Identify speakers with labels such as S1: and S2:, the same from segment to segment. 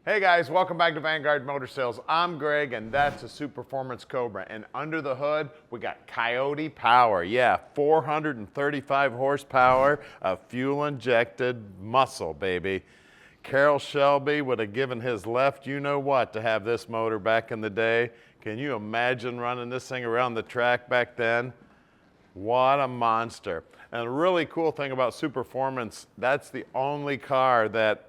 S1: Hey guys, welcome back to Vanguard Motor Sales. I'm Greg and that's a Superformance Cobra. And under the hood, we got Coyote power. Yeah, 435 horsepower of fuel injected muscle, baby. Carroll Shelby would have given his left you know what to have this motor back in the day. Can you imagine running this thing around the track back then? What a monster. And a really cool thing about Superformance, that's the only car that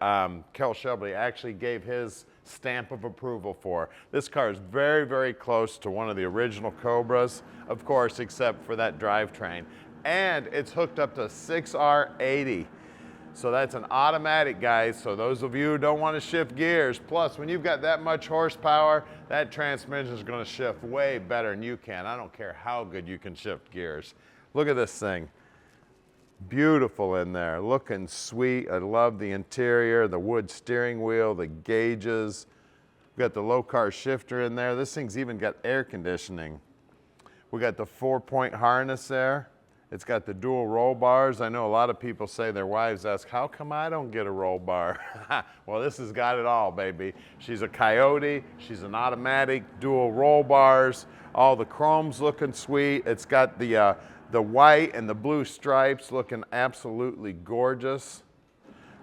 S1: Carroll Shelby actually gave his stamp of approval for. This car is very, very close to one of the original Cobras, of course, except for that drivetrain. And it's hooked up to 6R80. So that's an automatic, guys. So those of you who don't want to shift gears, plus when you've got that much horsepower, that transmission is going to shift way better than you can. I don't care how good you can shift gears. Look at this thing. Beautiful in there, looking sweet. I love the interior, the wood steering wheel, the gauges. We've got the Lokar shifter in there. This thing's even got air conditioning. We got the 4-point harness there. It's got the dual roll bars. I know a lot of people say their wives ask, how come I don't get a roll bar? Well, this has got it all, baby. She's a Coyote, she's an automatic, dual roll bars, all the chrome's looking sweet. It's got the white and the blue stripes looking absolutely gorgeous.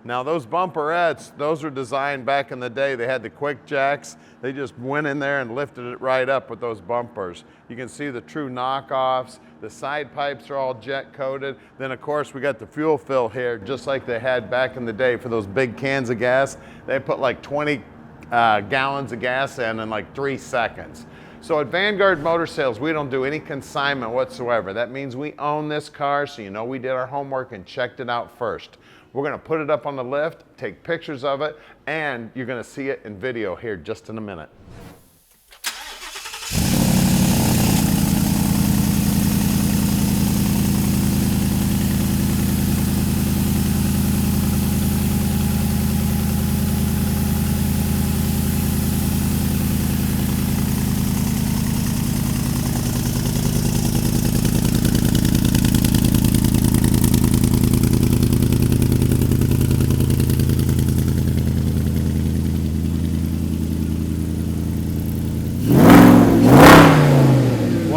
S1: Now those bumperettes, those were designed back in the day. They had the quick jacks. They just went in there and lifted it right up with those bumpers. You can see the true knockoffs. The side pipes are all jet coated. Then of course we got the fuel fill here, just like they had back in the day for those big cans of gas. They put like 20 gallons of gas in like 3 seconds. So at Vanguard Motor Sales, we don't do any consignment whatsoever. That means we own this car, so you know we did our homework and checked it out first. We're gonna put it up on the lift, take pictures of it, and you're gonna see it in video here just in a minute.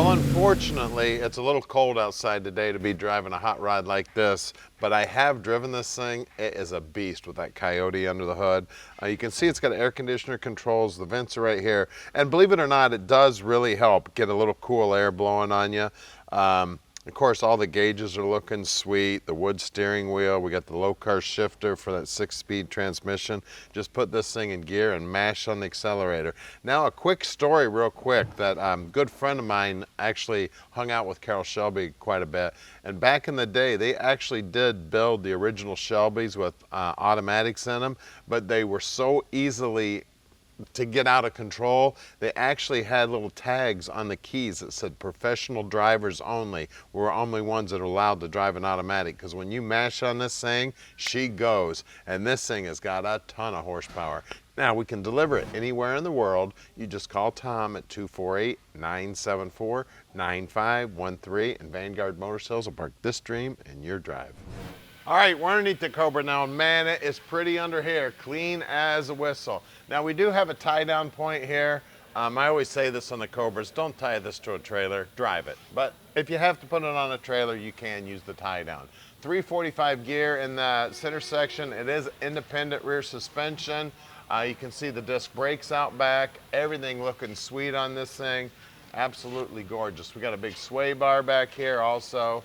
S1: Unfortunately, it's a little cold outside today to be driving a hot rod like this, but I have driven this thing. It is a beast with that Coyote under the hood. You can see it's got air conditioner controls. The vents are right here. And believe it or not, it does really help get a little cool air blowing on you. Of course, all the gauges are looking sweet. The wood steering wheel. We got the Lokar shifter for that 6-speed transmission. Just put this thing in gear and mash on the accelerator. Now, a quick story real quick that a good friend of mine actually hung out with Carroll Shelby quite a bit. And back in the day, they actually did build the original Shelbys with automatics in them, but they were so easily to get out of control, they actually had little tags on the keys that said professional drivers only. We're only ones that are allowed to drive an automatic, because when you mash on this thing, she goes. And this thing has got a ton of horsepower. Now, we can deliver it anywhere in the world. You just call Tom at 248-974-9513, and Vanguard Motor Sales will park this dream in your drive. All right, we're underneath the Cobra now, and man, it is pretty under here, clean as a whistle. Now, we do have a tie-down point here. I always say this on the Cobras, don't tie this to a trailer, drive it. But if you have to put it on a trailer, you can use the tie-down. 345 gear in the center section. It is independent rear suspension. You can see the disc brakes out back. Everything looking sweet on this thing. Absolutely gorgeous. We got a big sway bar back here also.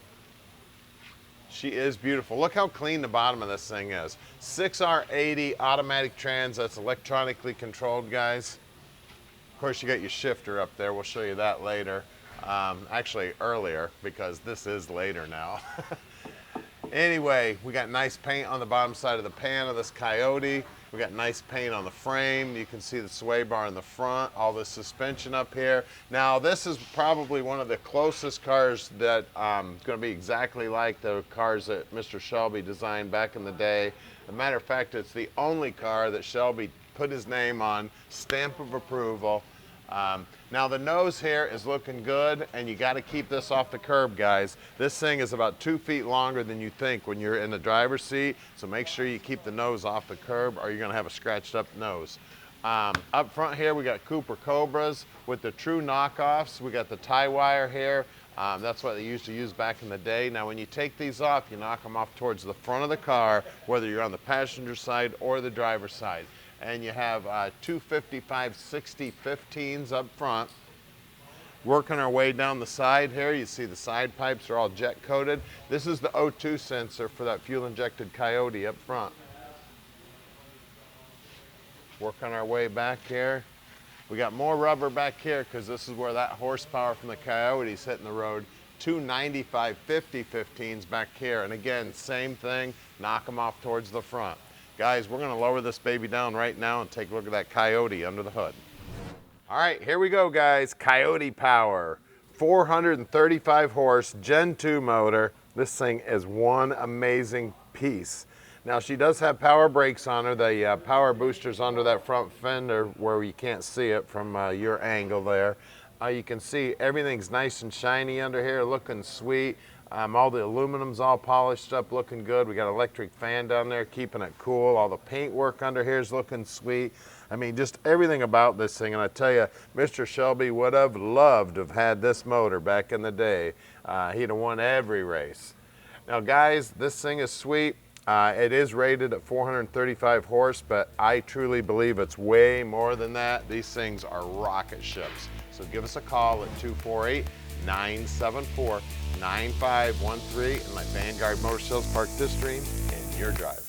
S1: She is beautiful. Look how clean the bottom of this thing is. 6R80 automatic trans, that's electronically controlled, guys. Of course, you got your shifter up there. We'll show you that later. Actually, earlier, because this is later now. Anyway, we got nice paint on the bottom side of the pan of this Coyote. We got nice paint on the frame. You can see the sway bar in the front, all the suspension up here. Now, this is probably one of the closest cars that going to be exactly like the cars that Mr. Shelby designed back in the day. As a matter of fact, it's the only car that Shelby put his name on, stamp of approval. Now the nose here is looking good, and you got to keep this off the curb, guys. This thing is about 2 feet longer than you think when you're in the driver's seat, so make sure you keep the nose off the curb or you're gonna have a scratched up nose. Up front here, we got Cooper Cobras with the true knockoffs. We got the tie wire here. That's what they used to use back in the day. Now when you take these off, you knock them off towards the front of the car, whether you're on the passenger side or the driver's side. And you have 255/60 15s up front. Working our way down the side here, you see the side pipes are all jet coated. This is the O2 sensor for that fuel injected Coyote up front. Working our way back here. We got more rubber back here because this is where that horsepower from the Coyote is hitting the road. 295/50 15s back here. And again, same thing, knock them off towards the front. Guys, we're gonna lower this baby down right now and take a look at that Coyote under the hood. All right, here we go, guys. Coyote power, 435 horse, Gen 2 motor. This thing is one amazing piece. Now she does have power brakes on her. The power booster's under that front fender where you can't see it from your angle there. You can see everything's nice and shiny under here, looking sweet. All the aluminum's all polished up, looking good. We got electric fan down there, keeping it cool. All the paint work under here is looking sweet. I mean, just everything about this thing. And I tell you, Mr. Shelby would have loved to have had this motor back in the day. He'd have won every race. Now, guys, this thing is sweet. It is rated at 435 horse, but I truly believe it's way more than that. These things are rocket ships. So give us a call at 248-974-9513 and let Vanguard Motor Sales park this dream in your drive.